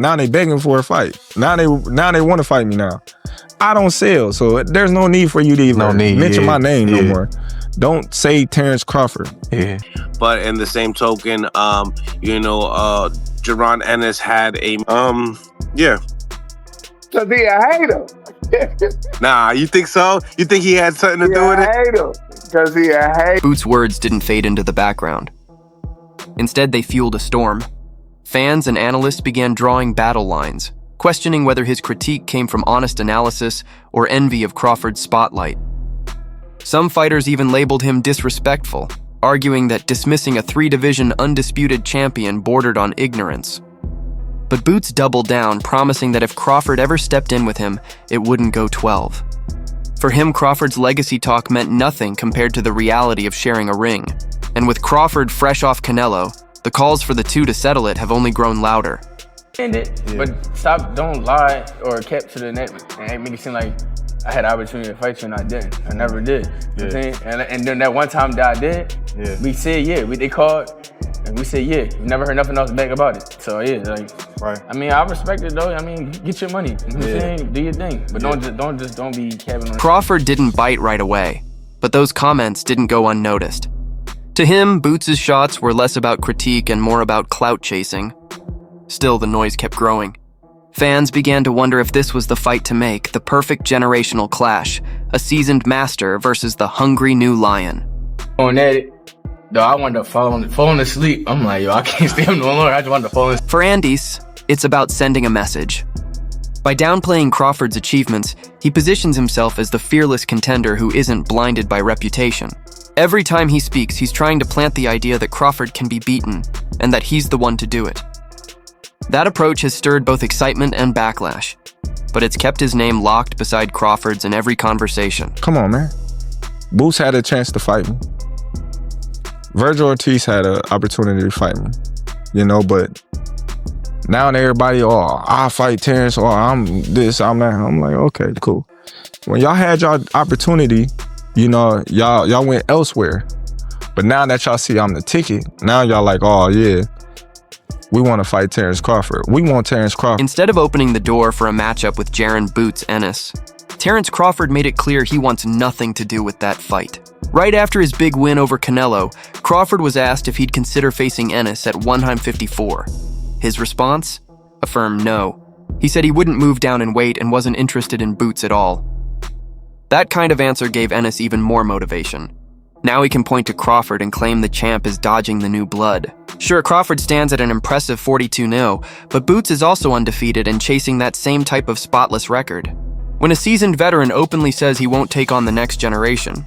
Now they begging for a fight. Now they want to fight me now. I don't sell, so there's no need for you to even mention my name no more. Don't say Terence Crawford. Yeah. But in the same token, Jaron Ennis had a Cause he a hater. Nah, you think so? You think he had something to do with it? Hater. Cause he a hater. Boots' words didn't fade into the background. Instead, they fueled a storm. Fans and analysts began drawing battle lines, questioning whether his critique came from honest analysis or envy of Crawford's spotlight. Some fighters even labeled him disrespectful, arguing that dismissing a 3-division undisputed champion bordered on ignorance. But Boots doubled down, promising that if Crawford ever stepped in with him, it wouldn't go 12. For him, Crawford's legacy talk meant nothing compared to the reality of sharing a ring. And with Crawford fresh off Canelo, the calls for the two to settle it have only grown louder. But don't lie or kept to the net and make it seem like I had the opportunity to fight you and I didn't. I never did. You know what I'm saying? And then that one time that I did, we said they called and we said we never heard nothing else back about it. So right. I mean, I respect it though. I mean, get your money. You know what I'm saying? Do your thing. But don't be capping on. Crawford didn't bite right away, but those comments didn't go unnoticed. To him, Boots' shots were less about critique and more about clout chasing. Still, the noise kept growing. Fans began to wonder if this was the fight to make, the perfect generational clash, a seasoned master versus the hungry new lion. On that, I wanted to fall asleep. I'm like, I can't stay up no longer. I just wanted to fall asleep. For Andes, it's about sending a message. By downplaying Crawford's achievements, he positions himself as the fearless contender who isn't blinded by reputation. Every time he speaks, he's trying to plant the idea that Crawford can be beaten, and that he's the one to do it. That approach has stirred both excitement and backlash, but it's kept his name locked beside Crawford's in every conversation. Come on, man. Boots had a chance to fight me. Virgil Ortiz had an opportunity to fight me, but now everybody, I fight Terence, or I'm this, I'm that. I'm like, okay, cool. When y'all had y'all opportunity, y'all went elsewhere. But now that y'all see I'm the ticket, now y'all like, we want to fight Terence Crawford. We want Terence Crawford. Instead of opening the door for a matchup with Jaron "Boots" Ennis, Terence Crawford made it clear he wants nothing to do with that fight. Right after his big win over Canelo, Crawford was asked if he'd consider facing Ennis at 154. His response? A firm no. He said he wouldn't move down in weight and wasn't interested in Boots at all. That kind of answer gave Ennis even more motivation. Now he can point to Crawford and claim the champ is dodging the new blood. Sure, Crawford stands at an impressive 42-0, but Boots is also undefeated and chasing that same type of spotless record. When a seasoned veteran openly says he won't take on the next generation,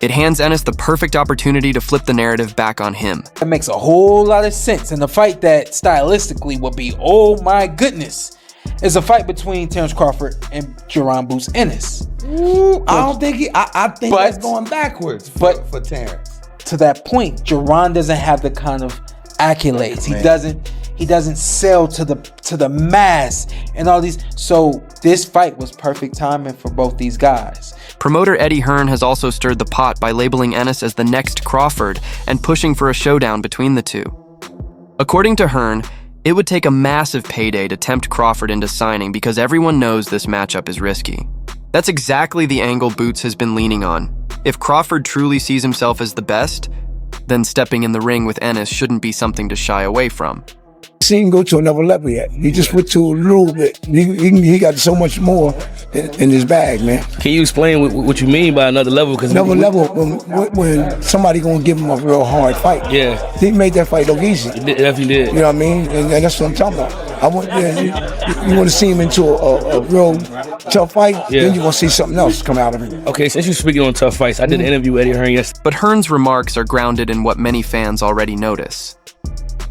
it hands Ennis the perfect opportunity to flip the narrative back on him. That makes a whole lot of sense. And the fight that stylistically would be, oh my goodness, is a fight between Terence Crawford and Jaron "Boots" Ennis. I think that's going backwards for Terence. To that point, Jaron doesn't have the kind of accolades. He doesn't sell to the mass and all these. So this fight was perfect timing for both these guys. Promoter Eddie Hearn has also stirred the pot by labeling Ennis as the next Crawford and pushing for a showdown between the two. According to Hearn, it would take a massive payday to tempt Crawford into signing because everyone knows this matchup is risky. That's exactly the angle Boots has been leaning on. If Crawford truly sees himself as the best, then stepping in the ring with Ennis shouldn't be something to shy away from. See him go to another level yet. He just went to a little bit. He got so much more in his bag, man. Can you explain what you mean by another level? Another level when somebody gonna give him a real hard fight. Yeah. He made that fight look easy. He definitely did. You know what I mean? And that's what I'm talking about. You want to see him into a real tough fight, then you're gonna see something else come out of him. Okay, since you're speaking on tough fights, I did an interview with Eddie Hearn yesterday. But Hearn's remarks are grounded in what many fans already notice.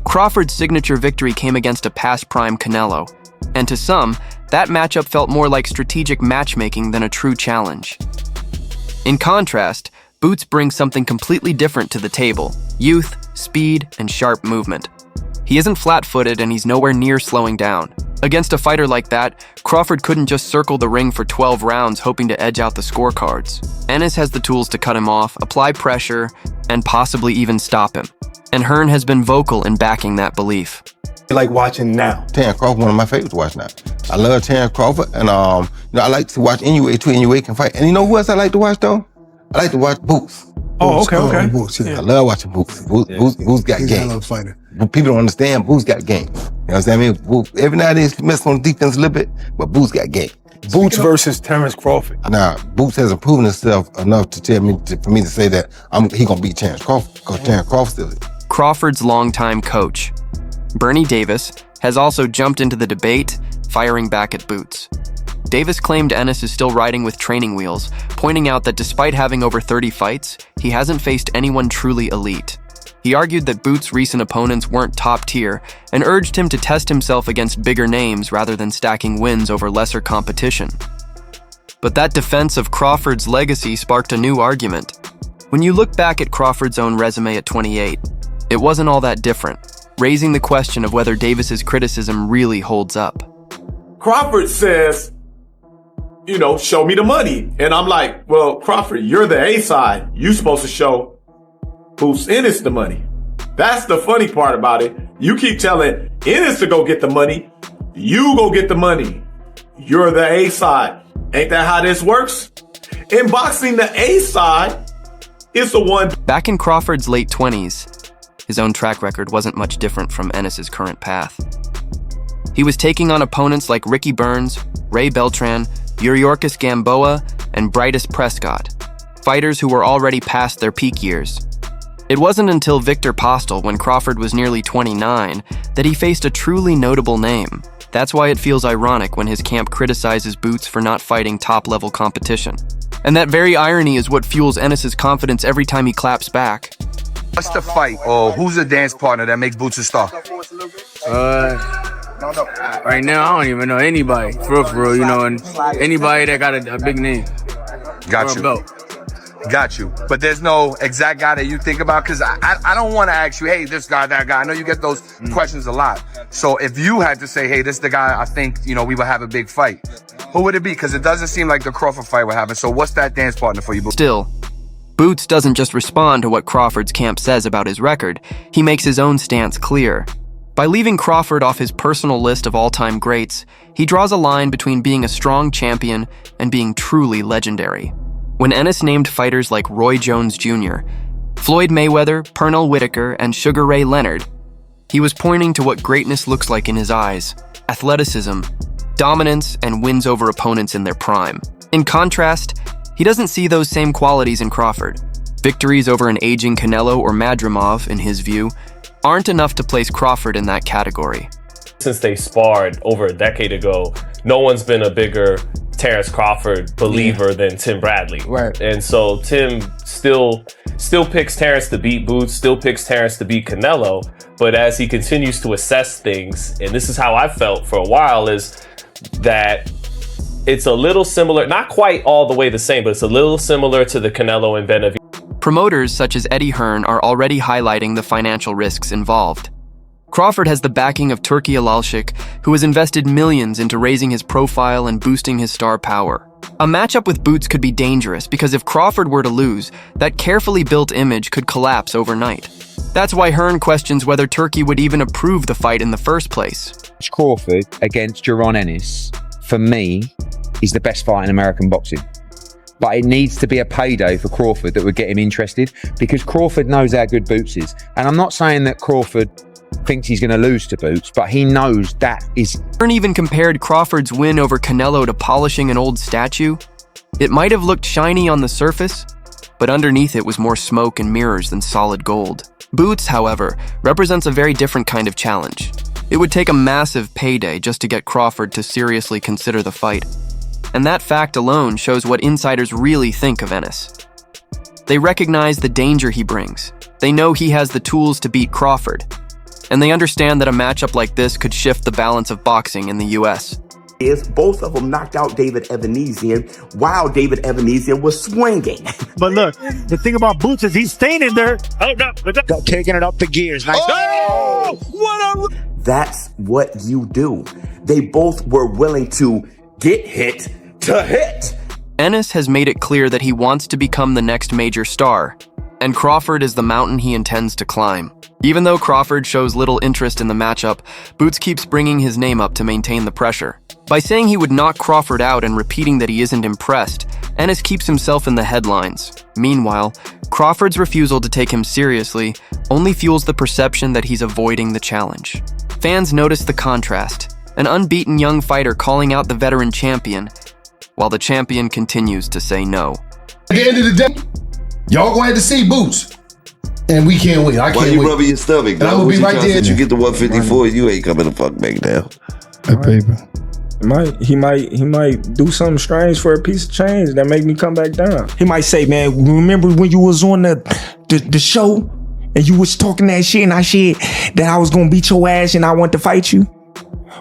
Crawford's signature victory came against a past prime Canelo, and to some, that matchup felt more like strategic matchmaking than a true challenge. In contrast, Boots brings something completely different to the table: youth, speed, and sharp movement. He isn't flat-footed and he's nowhere near slowing down. Against a fighter like that, Crawford couldn't just circle the ring for 12 rounds hoping to edge out the scorecards. Ennis has the tools to cut him off, apply pressure, and possibly even stop him. And Hearn has been vocal in backing that belief. You like watching now? Terence Crawford, one of my favorites to watch now. I love Terence Crawford, and I like to watch NUA too. NUA can fight. And you know who else I like to watch though? I like to watch Boots. Oh, okay. Boots, yeah. I love watching Boots. Boots got He's game. a fighter. People don't understand Boots got game. You know what I'm saying? I mean, Boots, every now and then he messes on defense a little bit, but Boots got game. Boots versus Terence Crawford. Now, Boots hasn't proven himself enough to tell me for me to say that he gonna beat Terence Crawford because Terence Crawford still is. Crawford's longtime coach, Bernie Davis, has also jumped into the debate, firing back at Boots. Davis claimed Ennis is still riding with training wheels, pointing out that despite having over 30 fights, he hasn't faced anyone truly elite. He argued that Boots' recent opponents weren't top tier and urged him to test himself against bigger names rather than stacking wins over lesser competition. But that defense of Crawford's legacy sparked a new argument. When you look back at Crawford's own resume at 28, it wasn't all that different, raising the question of whether Davis's criticism really holds up. Crawford says, show me the money. And I'm like, well, Crawford, you're the A side. You're supposed to show Boots Ennis the money. That's the funny part about it. You keep telling Ennis to go get the money. You go get the money. You're the A side. Ain't that how this works? In boxing, the A side is the one. Back in Crawford's late 20s, his own track record wasn't much different from Ennis's current path. He was taking on opponents like Ricky Burns, Ray Beltran, Yuriorkis Gamboa, and Britus Prescott, fighters who were already past their peak years. It wasn't until Victor Postel, when Crawford was nearly 29, that he faced a truly notable name. That's why it feels ironic when his camp criticizes Boots for not fighting top-level competition. And that very irony is what fuels Ennis's confidence every time he claps back. What's the fight, or who's the dance partner that makes Boots a star? Right now, I don't even know anybody, for real, and anybody that got a big name. Got you. Got you. But there's no exact guy that you think about? Because I don't want to ask you, hey, this guy, that guy. I know you get those questions a lot. So if you had to say, hey, this is the guy I think, we would have a big fight, who would it be? Because it doesn't seem like the Crawford fight would happen. So what's that dance partner for you? Still, Boots doesn't just respond to what Crawford's camp says about his record. He makes his own stance clear. By leaving Crawford off his personal list of all-time greats, he draws a line between being a strong champion and being truly legendary. When Ennis named fighters like Roy Jones Jr., Floyd Mayweather, Pernell Whitaker, and Sugar Ray Leonard, he was pointing to what greatness looks like in his eyes: athleticism, dominance, and wins over opponents in their prime. In contrast, he doesn't see those same qualities in Crawford. Victories over an aging Canelo or Madrimov, in his view, aren't enough to place Crawford in that category. Since they sparred over a decade ago, no one's been a bigger Terence Crawford believer than Tim Bradley. Right. And so Tim still picks Terence to beat Boots, still picks Terence to beat Canelo, but as he continues to assess things, and this is how I felt for a while, is that it's a little similar, not quite all the way the same, but it's a little similar to the Canelo and Benavidez. Promoters such as Eddie Hearn are already highlighting the financial risks involved. Crawford has the backing of Turki Alalshik, who has invested millions into raising his profile and boosting his star power. A matchup with Boots could be dangerous because if Crawford were to lose, that carefully built image could collapse overnight. That's why Hearn questions whether Turki would even approve the fight in the first place. Crawford against Jaron Ennis, for me, is the best fight in American boxing. But it needs to be a payday for Crawford that would get him interested, because Crawford knows how good Boots is. And I'm not saying that Crawford thinks he's going to lose to Boots, but he knows that is... Hearn even compared Crawford's win over Canelo to polishing an old statue. It might have looked shiny on the surface, but underneath it was more smoke and mirrors than solid gold. Boots, however, represents a very different kind of challenge. It would take a massive payday just to get Crawford to seriously consider the fight. And that fact alone shows what insiders really think of Ennis. They recognize the danger he brings. They know he has the tools to beat Crawford. And they understand that a matchup like this could shift the balance of boxing in the U.S. Both of them knocked out David Evanesian while David Evanesian was swinging. But look, the thing about Boots is he's staying in there. Taking it up the gears. Nice. Oh! What a... That's what you do. They both were willing to get hit to hit. Ennis has made it clear that he wants to become the next major star, and Crawford is the mountain he intends to climb. Even though Crawford shows little interest in the matchup, Boots keeps bringing his name up to maintain the pressure. By saying he would knock Crawford out and repeating that he isn't impressed, Ennis keeps himself in the headlines. Meanwhile, Crawford's refusal to take him seriously only fuels the perception that he's avoiding the challenge. Fans notice the contrast, an unbeaten young fighter calling out the veteran champion, while the champion continues to say no. At the end of the day, y'all gonna have to see Boots. And we can't wait. I can't wait. Why you rubbing your stomach? I'm gonna be right there. You get to 154, you ain't coming the fuck back down. Hey, baby. He might do something strange for a piece of change that make me come back down. He might say, man, remember when you was on the show and you was talking that shit and I said that I was gonna beat your ass and I want to fight you?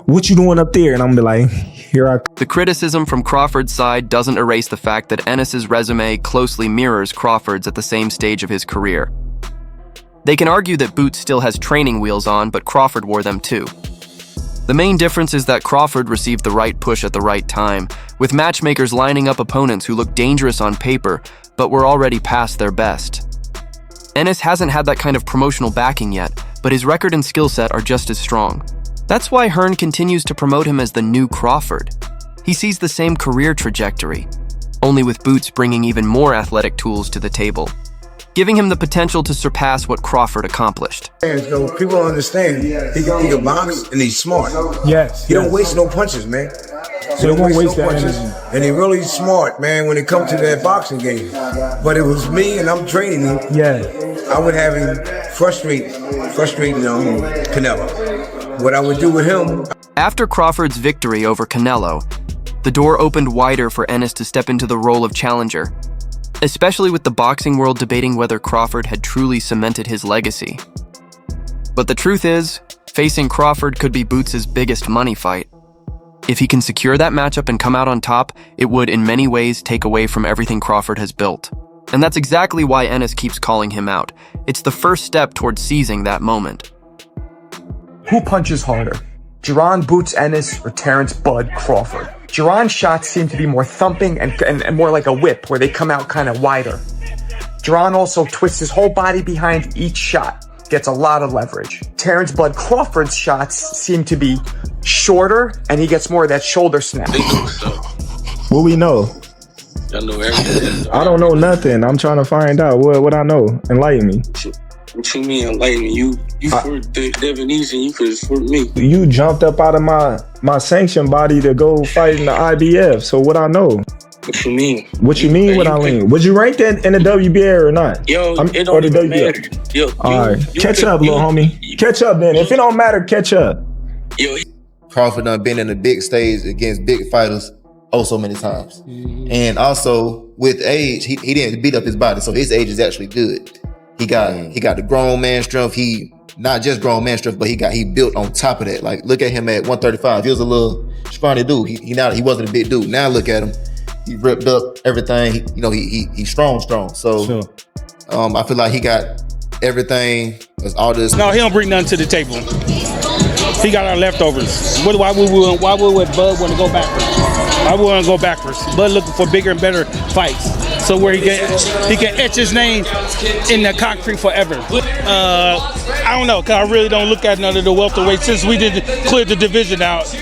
What you doing up there? And I'm gonna be like, here I come. The criticism from Crawford's side doesn't erase the fact that Ennis's resume closely mirrors Crawford's at the same stage of his career. They can argue that Boots still has training wheels on, but Crawford wore them too. The main difference is that Crawford received the right push at the right time, with matchmakers lining up opponents who looked dangerous on paper, but were already past their best. Ennis hasn't had that kind of promotional backing yet, but his record and skill set are just as strong. That's why Hearn continues to promote him as the new Crawford. He sees the same career trajectory, only with Boots bringing even more athletic tools to the table, giving him the potential to surpass what Crawford accomplished. So people don't understand. He can box and he's smart. Yes. He don't waste no punches, man. So he won't waste that punches. And he really smart, man, when it comes to that boxing game. But it was me and I'm training him. Yeah. I would have him frustrating Canelo. What I would do with him. After Crawford's victory over Canelo, the door opened wider for Ennis to step into the role of challenger, especially with the boxing world debating whether Crawford had truly cemented his legacy. But the truth is, facing Crawford could be Boots' biggest money fight. If he can secure that matchup and come out on top, it would in many ways take away from everything Crawford has built. And that's exactly why Ennis keeps calling him out. It's the first step towards seizing that moment. Who punches harder? Jaron Boots Ennis or Terence Bud Crawford? Jaron's shots seem to be more thumping and more like a whip where they come out kind of wider. Jaron also twists his whole body behind each shot, gets a lot of leverage. Terence Bud Crawford's shots seem to be shorter and he gets more of that shoulder snap. What we know? I know everything. I don't know nothing. I'm trying to find out what I know. Enlighten me. What you mean enlighten me? You for Devin Easy, you could for me. You jumped up out of my sanctioned body to go fight in the IBF. So what I know? What you mean? What you mean? What I mean? Would you rank that in the WBA or not? Yo, it don't even matter. Yo, all right, catch up, little homie. Catch up, then. If it don't matter, catch up. Yo, Crawford done been in the big stage against big fighters so many times, and also with age, he didn't beat up his body, so his age is actually good. He got the grown man strength. He not just grown man strength, but he built on top of that. Like look at him at 135. He was a little scrawny dude. He wasn't a big dude. Now look at him. He ripped up everything. He's strong. So sure. I feel like he got everything. All this. No, he don't bring nothing to the table. He got our leftovers. Why would Bud want to go backwards? I wouldn't go backwards. Bud looking for bigger and better fights. So where he can etch his name in the concrete forever. I don't know, because I really don't look at none of the welterweights since we did clear the division out.